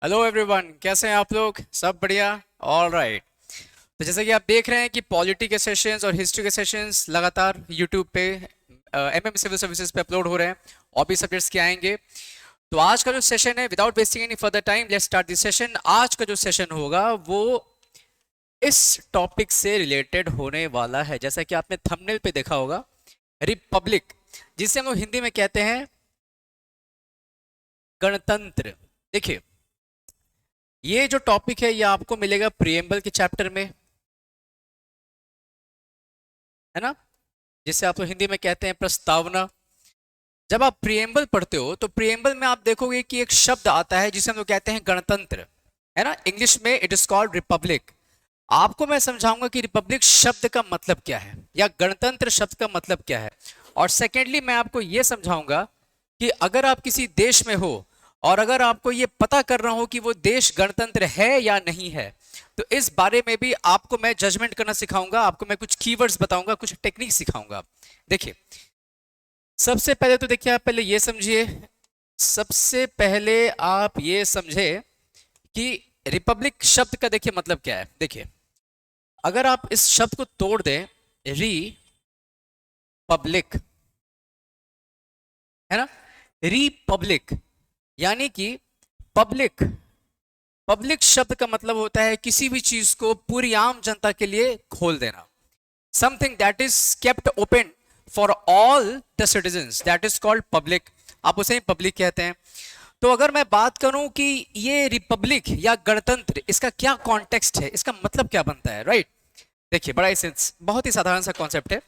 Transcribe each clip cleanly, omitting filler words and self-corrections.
Hello everyone, कैसे हैं आप लोग? सब बढ़िया। All right. तो जैसा कि आप देख रहे हैं कि पॉलिटी के सेशंस और हिस्ट्री के सेशंस लगातार यूट्यूब पे एमएम सिविल सर्विसेज पे अपलोड हो रहे हैं और भी सब्जेक्ट्स के आएंगे। तो आज का जो सेशन है, without wasting any further time, let's start this session. आज का जो सेशन होगा वो इस टॉपिक से रिलेटेड होने वाला है, जैसा कि आपने थंबनेल पे देखा होगा, रिपब्लिक, जिसे हम लोग हिंदी में कहते हैं गणतंत्र। देखिए, ये जो टॉपिक है ये आपको मिलेगा प्रिएम्बल के चैप्टर में, है ना, जिसे आप लोग हिंदी में कहते हैं प्रस्तावना। जब आप प्रिएम्बल पढ़ते हो तो प्रिएम्बल में आप देखोगे कि एक शब्द आता है जिसे हम लोग कहते हैं गणतंत्र, है ना। इंग्लिश में इट इज कॉल्ड रिपब्लिक। आपको मैं समझाऊंगा कि रिपब्लिक शब्द का मतलब क्या है या गणतंत्र शब्द का मतलब क्या है। और सेकेंडली मैं आपको यह समझाऊंगा कि अगर आप किसी देश में हो और अगर आपको ये पता करना हो कि वो देश गणतंत्र है या नहीं है, तो इस बारे में भी आपको मैं जजमेंट करना सिखाऊंगा। आपको मैं कुछ कीवर्ड्स बताऊंगा, कुछ टेक्निक सिखाऊंगा। देखिए, सबसे पहले तो देखिए, आप पहले ये समझिए, सबसे पहले आप ये समझे कि रिपब्लिक शब्द का देखिए मतलब क्या है। देखिए, अगर आप इस शब्द को तोड़ दें, री पब्लिक, है ना, रिपब्लिक यानी कि पब्लिक। पब्लिक शब्द का मतलब होता है किसी भी चीज को पूरी आम जनता के लिए खोल देना। Something that is kept open for all the citizens, that is called public. आप उसे ही पब्लिक कहते हैं। तो अगर मैं बात करूं कि ये रिपब्लिक या गणतंत्र, इसका क्या कॉन्टेक्स्ट है, इसका मतलब क्या बनता है, राइट। देखिए, बड़ा ही बहुत ही साधारण सा कॉन्सेप्ट है।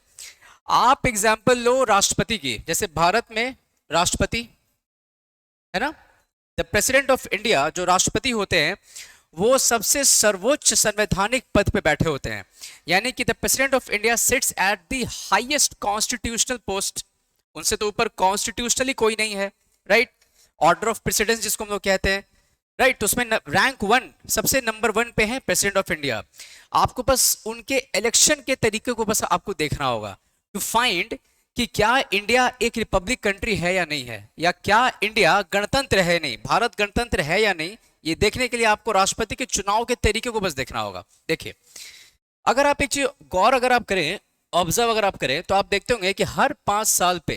आप एग्जाम्पल लो राष्ट्रपति की, जैसे भारत में राष्ट्रपति, है ना, द प्रेसिडेंट ऑफ इंडिया, जो राष्ट्रपति होते हैं वो सबसे सर्वोच्च संवैधानिक पद पे बैठे होते हैं। यानी कि the president of India seats at the highest constitutional post. उनसे तो ऊपर कॉन्स्टिट्यूशनली कोई नहीं है, राइट। ऑर्डर ऑफ प्रेसिडेंस जिसको हम लोग कहते हैं, राइट। तो उसमें रैंक 1, सबसे नंबर 1 पे है प्रेसिडेंट ऑफ इंडिया। आपको बस उनके इलेक्शन के तरीके को बस आपको देखना होगा टू फाइंड कि क्या इंडिया एक रिपब्लिक कंट्री है या नहीं है, या क्या इंडिया गणतंत्र है नहीं, भारत गणतंत्र है या नहीं। ये देखने के लिए आपको राष्ट्रपति के चुनाव के तरीके को बस देखना होगा। देखिए, अगर आप एक चीज गौर अगर आप करें, ऑब्जर्व अगर आप करें, तो आप देखते होंगे कि हर 5 साल पे,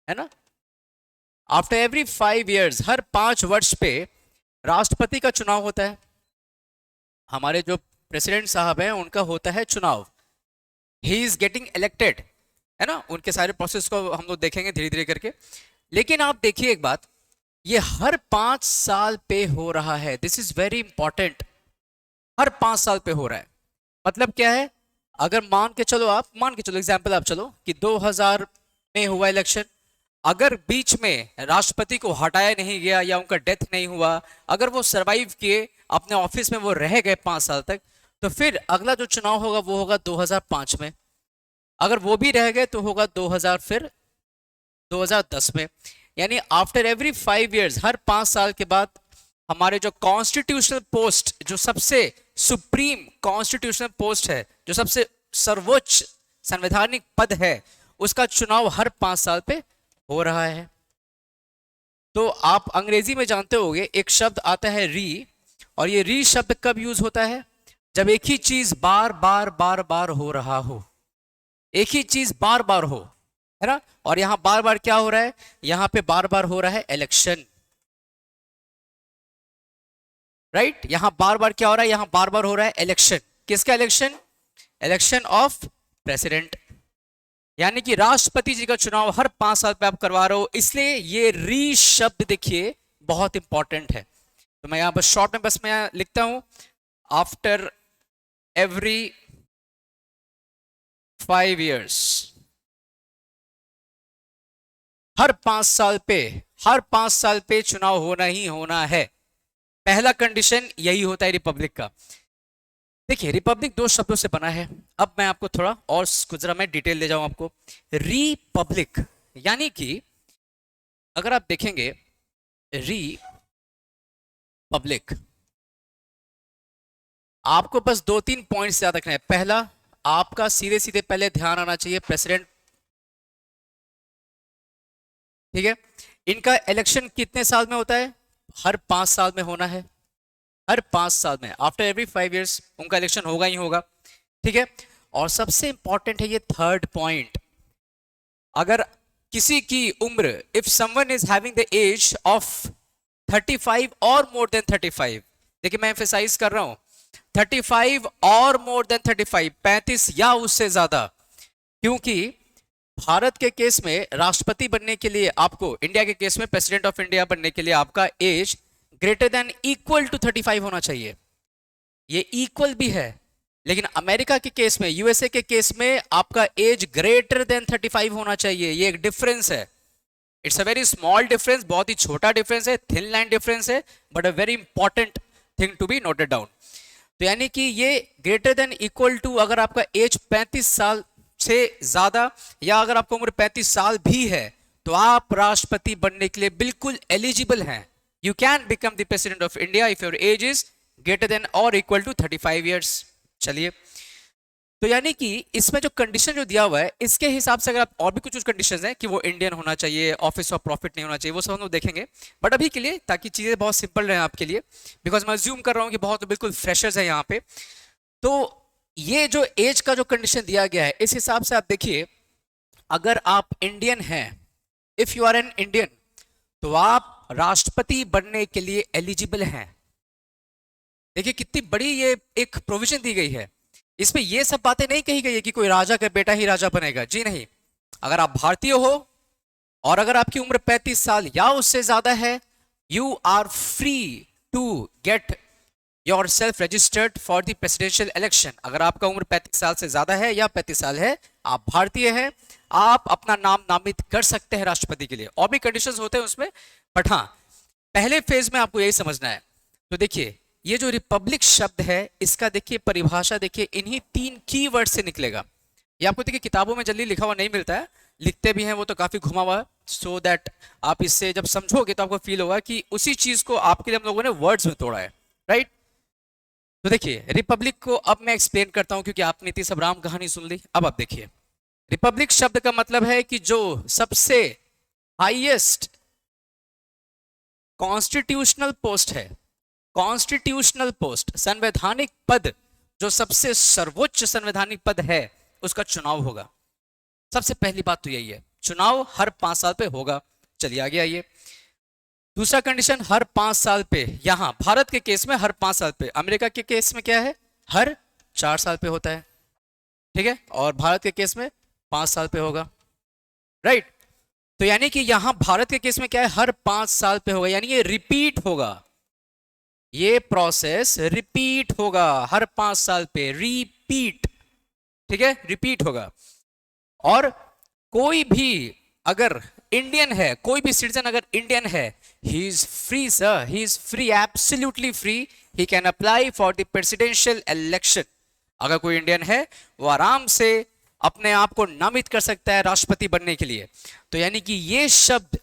है ना, आफ्टर एवरी 5 years, हर 5 वर्ष पे राष्ट्रपति का चुनाव होता है। हमारे जो प्रेसिडेंट साहब हैं उनका होता है चुनाव, ही इज गेटिंग इलेक्टेड, है ना। उनके सारे प्रोसेस को हम लोग देखेंगे धीरे धीरे करके। लेकिन आप देखिए एक बात, ये हर 5 साल पे हो रहा है। This is very important. हर 5 साल पे हो रहा है मतलब क्या है? अगर मान के चलो एग्जाम्पल आप चलो कि 2000 में हुआ इलेक्शन। अगर बीच में राष्ट्रपति को हटाया नहीं गया या उनका डेथ नहीं हुआ, अगर वो सरवाइव किए अपने ऑफिस में, वो रह गए 5 साल तक, तो फिर अगला जो चुनाव होगा वो होगा 2005 में। अगर वो भी रह गए तो होगा 2000, फिर 2010 में। यानी आफ्टर एवरी 5 years, हर 5 साल के बाद हमारे जो कॉन्स्टिट्यूशनल पोस्ट, जो सबसे सुप्रीम कॉन्स्टिट्यूशनल पोस्ट है, जो सबसे सर्वोच्च संवैधानिक पद है, उसका चुनाव हर 5 साल पे हो रहा है। तो आप अंग्रेजी में जानते होंगे एक शब्द आता है री, और ये री शब्द कब यूज होता है? जब एक ही चीज बार बार बार बार हो रहा हो, एक ही चीज बार बार हो, है ना। और यहां बार बार क्या हो रहा है? यहां पे बार बार हो रहा है इलेक्शन, राइट। यहां बार बार क्या हो रहा है? यहां बार बार हो रहा है इलेक्शन। किसका इलेक्शन? Election of president. यानी कि राष्ट्रपति जी का चुनाव हर 5 साल पे आप करवा रहे हो, इसलिए ये री शब्द देखिए बहुत इंपॉर्टेंट है। तो मैं यहां बस शॉर्ट में बस मैं लिखता हूं, आफ्टर एवरी 5 years, हर 5 साल पे चुनाव होना ही होना है। पहला कंडीशन यही होता है रिपब्लिक का। देखिए, रिपब्लिक 2 शब्दों से बना है। अब मैं आपको थोड़ा और जरा मैं डिटेल ले जाऊं आपको। रिपब्लिक यानी कि अगर आप देखेंगे रिपब्लिक, आपको बस 2-3 पॉइंट्स याद रखना है। पहला, आपका सीधे सीधे पहले ध्यान आना चाहिए प्रेसिडेंट, ठीक है। इनका इलेक्शन कितने साल में होता है? हर 5 साल में होना है, हर 5 साल में, आफ्टर एवरी 5 years उनका इलेक्शन होगा ही होगा, ठीक है। और सबसे इंपॉर्टेंट है ये थर्ड पॉइंट, अगर किसी की उम्र, if someone is having the age of 35 और मोर देन 35, देखिए मैं एम्फेसाइज कर रहा हूं 35 और मोर देन 35, 35 या उससे ज्यादा, क्योंकि भारत के केस में राष्ट्रपति बनने के लिए आपको, इंडिया के केस में प्रेसिडेंट ऑफ इंडिया बनने के लिए आपका age greater than equal to 35 होना चाहिए। ये इक्वल भी है, लेकिन अमेरिका के केस में, यूएसए के केस में आपका एज ग्रेटर देन 35 होना चाहिए। ये एक डिफरेंस है, it's a very small difference, बहुत ही छोटा डिफरेंस है, थिन लाइन डिफरेंस है, but a very important thing to be noted down. तो यानी कि ये ग्रेटर देन इक्वल टू, अगर आपका एज 35 साल से ज्यादा, या अगर आपकी उम्र 35 साल भी है, तो आप राष्ट्रपति बनने के लिए बिल्कुल एलिजिबल हैं। You can become the president of India if your age is greater than और इक्वल टू 35 years। चलिए, तो यानी कि इसमें जो कंडीशन जो दिया हुआ है, इसके हिसाब से अगर आप, और भी कुछ कंडीशंस हैं कि वो इंडियन होना चाहिए, ऑफिस ऑफ प्रॉफिट नहीं होना चाहिए, वो सब हम लोग देखेंगे। बट अभी के लिए, ताकि चीजें बहुत सिंपल रहे आपके लिए, बिकॉज मैं अज्यूम कर रहा हूं कि बहुत बिल्कुल फ्रेशर्स है यहाँ पे, तो ये जो एज का जो कंडीशन दिया गया है, इस हिसाब से आप देखिए, अगर आप इंडियन हैं, if you are an Indian, तो आप राष्ट्रपति बनने के लिए एलिजिबल हैं। देखिए कितनी बड़ी ये एक प्रोविजन दी गई है, इसमें ये सब बातें नहीं कही गई है कि कोई राजा का बेटा ही राजा बनेगा, जी नहीं। अगर आप भारतीय हो और अगर आपकी उम्र 35 साल या उससे ज्यादा है, you are free to get yourself registered for the presidential election. अगर आपका उम्र 35 साल से ज्यादा है या 35 साल है, आप भारतीय हैं, आप अपना नाम नामित कर सकते हैं राष्ट्रपति के लिए। और भी कंडीशंस होते हैं उसमें, बट हाँ, पहले फेज में आपको यही समझना है। तो देखिए, ये जो रिपब्लिक शब्द है, इसका देखिए परिभाषा देखिए, इन्हीं 3 कीवर्ड से निकलेगा। ये आपको देखिए किताबों में जल्दी लिखा हुआ नहीं मिलता है, लिखते भी हैं वो तो काफी घुमा हुआ है, सो दैट आप इससे जब समझोगे तो आपको फील होगा कि उसी चीज को आपके लिए हम लोगों ने वर्ड्स में तोड़ा है, राइट। तो देखिए, रिपब्लिक को अब मैं एक्सप्लेन करता हूं, क्योंकि आपने इतनी सब राम कहानी सुन ली। अब आप देखिए, रिपब्लिक शब्द का मतलब है कि जो सबसे हाईएस्ट कॉन्स्टिट्यूशनल पोस्ट है, कॉन्स्टिट्यूशनल पोस्ट, संवैधानिक पद, जो सबसे सर्वोच्च संवैधानिक पद है, उसका चुनाव होगा। सबसे पहली बात तो यही है, चुनाव हर 5 साल पे होगा। चलिए आगे आइए। दूसरा कंडीशन, हर 5 साल पे, यहां भारत के केस में हर 5 साल पे, अमेरिका के केस में क्या है, हर 4 साल पे होता है, ठीक है, और भारत के केस में 5 साल पे होगा, राइट। तो यानी कि यहां भारत के केस में क्या है, हर 5 साल पे होगा, यानी ये रिपीट होगा, ये प्रोसेस रिपीट होगा हर 5 साल पे, रिपीट, ठीक है, रिपीट होगा। और कोई भी अगर इंडियन है, कोई भी सिटीजन अगर इंडियन है, he is free sir, he is free, absolutely free, he can apply for the presidential election. अगर कोई इंडियन है, वो आराम से अपने आप को नामित कर सकता है राष्ट्रपति बनने के लिए। तो यानी कि ये शब्द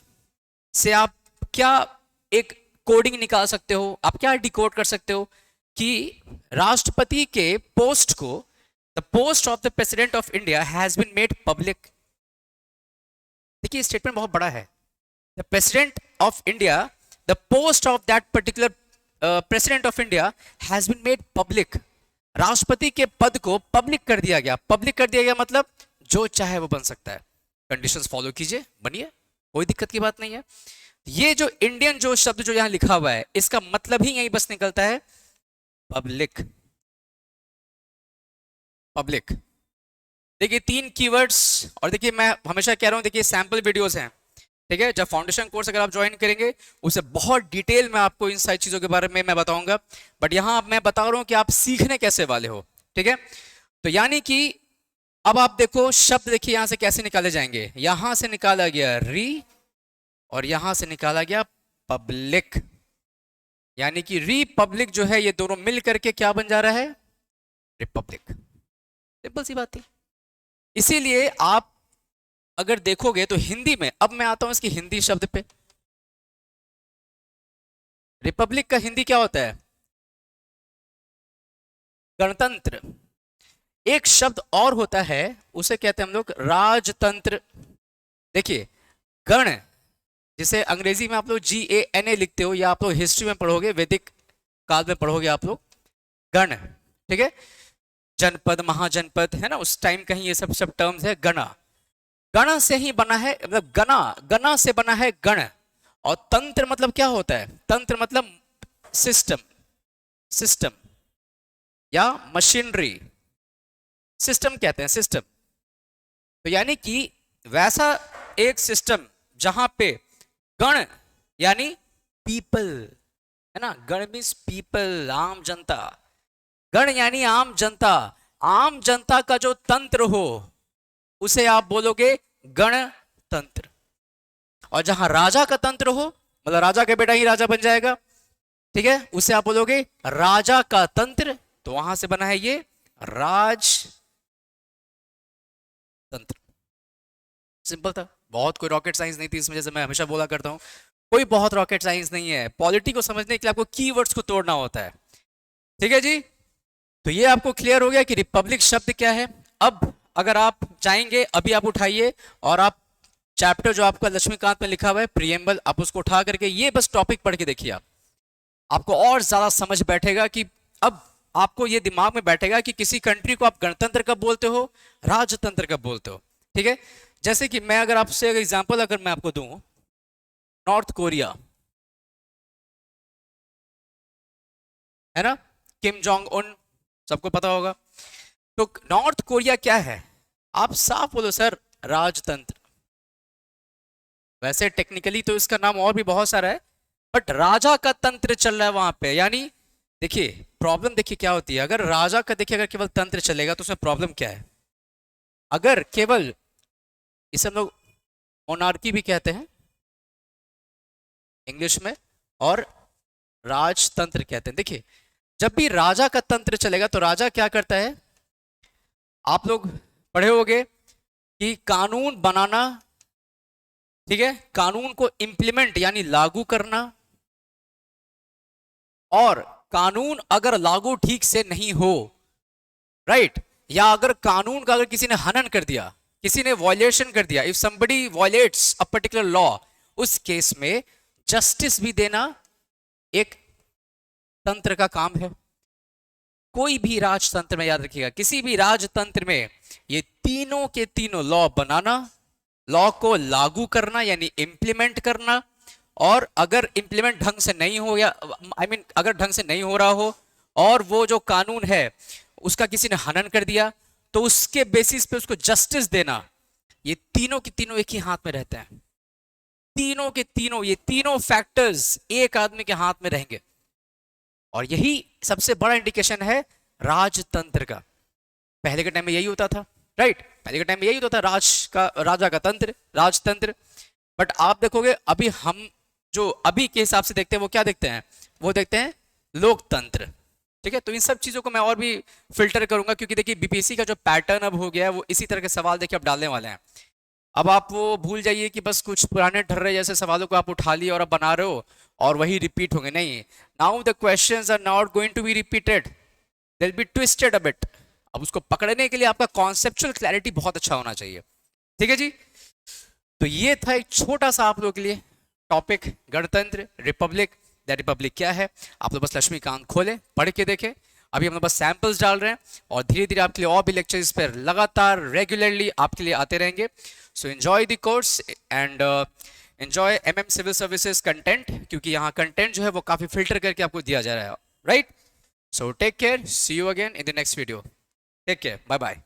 से आप क्या एक कोडिंग निकाल सकते हो, आप क्या डिकोड कर सकते हो कि राष्ट्रपति के पोस्ट को, the post of the president of India has been made public. देखिए स्टेटमेंट बहुत बड़ा है, the president of India, the post of that particular president of India has been made public. राष्ट्रपति के पद को पब्लिक कर दिया गया। पब्लिक कर दिया गया मतलब जो चाहे वो बन सकता है, कंडीशंस फॉलो कीजिए, बनिए, कोई दिक्कत की बात नहीं है। ये जो इंडियन जो शब्द जो यहां लिखा हुआ है, इसका मतलब ही यही बस निकलता है पब्लिक, पब्लिक। देखिए 3 कीवर्ड्स, और देखिए मैं हमेशा कह रहा हूं, देखिए सैंपल वीडियोस हैं, ठीक है। जब फाउंडेशन कोर्स अगर आप ज्वाइन करेंगे, उसे बहुत डिटेल में आपको इन सारी चीजों के बारे में मैं बताऊंगा, बट यहां मैं बता रहा हूं कि आप सीखने कैसे वाले हो, ठीक है। तो यानी कि अब आप देखो शब्द, देखिए यहां से कैसे निकाले जाएंगे, यहां से निकाला गया री, और यहां से निकाला गया पब्लिक, यानी कि रिपब्लिक जो है, ये दोनों मिल करके क्या बन जा रहा है, रिपब्लिक। सिंपल सी बात थी। इसीलिए आप अगर देखोगे तो हिंदी में, अब मैं आता हूं इसकी हिंदी शब्द पे, रिपब्लिक का हिंदी क्या होता है, गणतंत्र। एक शब्द और होता है, उसे कहते हैं हम लोग राजतंत्र। देखिए गण, जिसे अंग्रेजी में आप लोग GANA लिखते हो, या आप लोग हिस्ट्री में पढ़ोगे, वैदिक काल में पढ़ोगे आप लोग गण, ठीक है। जनपद, महाजनपद, है ना, उस टाइम कहीं ये सब सब टर्म्स है। गणा, गण से ही बना है, मतलब गणा, गणा से बना है गण। और तंत्र मतलब क्या होता है? तंत्र मतलब सिस्टम, सिस्टम या मशीनरी, सिस्टम कहते हैं, सिस्टम। तो यानी कि वैसा एक सिस्टम जहां पे गण यानी पीपल, है ना, गण मीन्स पीपल, आम जनता, गण यानी आम जनता, आम जनता का जो तंत्र हो उसे आप बोलोगे गणतंत्र। और जहां राजा का तंत्र हो, मतलब राजा का बेटा ही राजा बन जाएगा, ठीक है, उसे आप बोलोगे राजा का तंत्र। तो वहां से बना है ये राजतंत्र। सिंपल था, बहुत कोई रॉकेट साइंस नहीं थी इसमें, जैसे मैं हमेशा बोला करता हूं, कोई बहुत रॉकेट साइंस नहीं है। पॉलिटी को समझने के लिए आपको कीवर्ड्स को तोड़ना होता है, ठीक है जी। तो ये आपको क्लियर हो गया कि रिपब्लिक शब्द क्या है। अब अगर आप चाहेंगे, अभी आप उठाइए और आप चैप्टर जो आपका लक्ष्मीकांत में लिखा हुआ है प्रियम्बल, आप उसको उठा करके ये बस टॉपिक पढ़ के देखिए, आपको और ज्यादा समझ बैठेगा कि अब आपको ये दिमाग में बैठेगा कि किसी कंट्री को आप गणतंत्र कब बोलते हो, राजतंत्र कब बोलते हो, ठीक है। जैसे कि मैं अगर आपसे एग्जांपल अगर मैं आपको दूं, नॉर्थ कोरिया, है ना, किम जोंग उन, सबको पता होगा। तो नॉर्थ कोरिया क्या है? आप साफ बोलो सर, राजतंत्र। वैसे टेक्निकली तो इसका नाम और भी बहुत सारा है, बट राजा का तंत्र चल रहा है वहां पे। यानी देखिए प्रॉब्लम, देखिए क्या होती है, अगर राजा का देखिए अगर केवल तंत्र चलेगा तो उसमें प्रॉब्लम क्या है। अगर केवल, इसे हम लोग मोनार्की भी कहते हैं इंग्लिश में, और राजतंत्र कहते हैं। देखिए जब भी राजा का तंत्र चलेगा तो राजा क्या करता है, आप लोग पढ़े होंगे कि कानून बनाना, ठीक है, कानून को इंप्लीमेंट यानी लागू करना, और कानून अगर लागू ठीक से नहीं हो, राइट, या अगर कानून का अगर किसी ने हनन कर दिया, किसी ने वॉयलेशन कर दिया, if somebody violates a particular law, उस केस में जस्टिस भी देना एक तंत्र का काम है। कोई भी राजतंत्र में, याद रखिएगा, किसी भी राजतंत्र में ये तीनों के तीनों लॉ बनाना, लॉ को लागू करना यानी इंप्लीमेंट करना, और अगर इंप्लीमेंट ढंग से नहीं हो, या आई मीन अगर ढंग से नहीं हो रहा हो और वो जो कानून है उसका किसी ने हनन कर दिया, तो उसके बेसिस पे उसको जस्टिस देना, ये तीनों के तीनों एक ही हाथ में रहते हैं। तीनों के तीनों, ये तीनों फैक्टर्स एक आदमी के हाथ में रहेंगे, और यही सबसे बड़ा इंडिकेशन है राजतंत्र का। पहले के टाइम में यही होता था, राइट, पहले के टाइम में यही होता था, राजा का तंत्र, राजतंत्र। बट आप देखोगे अभी हम जो अभी के हिसाब से देखते हैं वो क्या देखते हैं, वो देखते हैं लोकतंत्र, ठीक है। तो इन सब चीजों को मैं और भी फिल्टर करूंगा, क्योंकि देखिए बीपीएससी का जो पैटर्न अब हो गया है वो इसी तरह के सवाल देखिए अब डालने वाले हैं। अब आप वो भूल जाइए कि बस कुछ पुराने ढर्रे जैसे सवालों को आप उठा लिए और अब बना रहे हो और वही रिपीट होंगे, नहीं। Now the questions are not going to be repeated, they will be twisted a bit. अब उसको पकड़ने के लिए आपका कॉन्सेप्चुअल क्लैरिटी बहुत अच्छा होना चाहिए, ठीक है जी। तो ये था एक छोटा सा आप लोगों के लिए टॉपिक, गणतंत्र, रिपब्लिक। द रिपब्लिक क्या है, आप लोग बस लक्ष्मीकांत खोले, पढ़ के देखें। अभी हम लोग बस सैंपल्स डाल रहे हैं और धीरे धीरे आपके लिए और भी लेक्चर्स पर लगातार रेगुलरली आपके लिए आते रहेंगे। So enjoy the course and enjoy MM civil services content, क्योंकि यहाँ कंटेंट जो है वो काफी फिल्टर करके आपको दिया जा रहा है, right. So take care, see you again in the next video, take care, bye bye.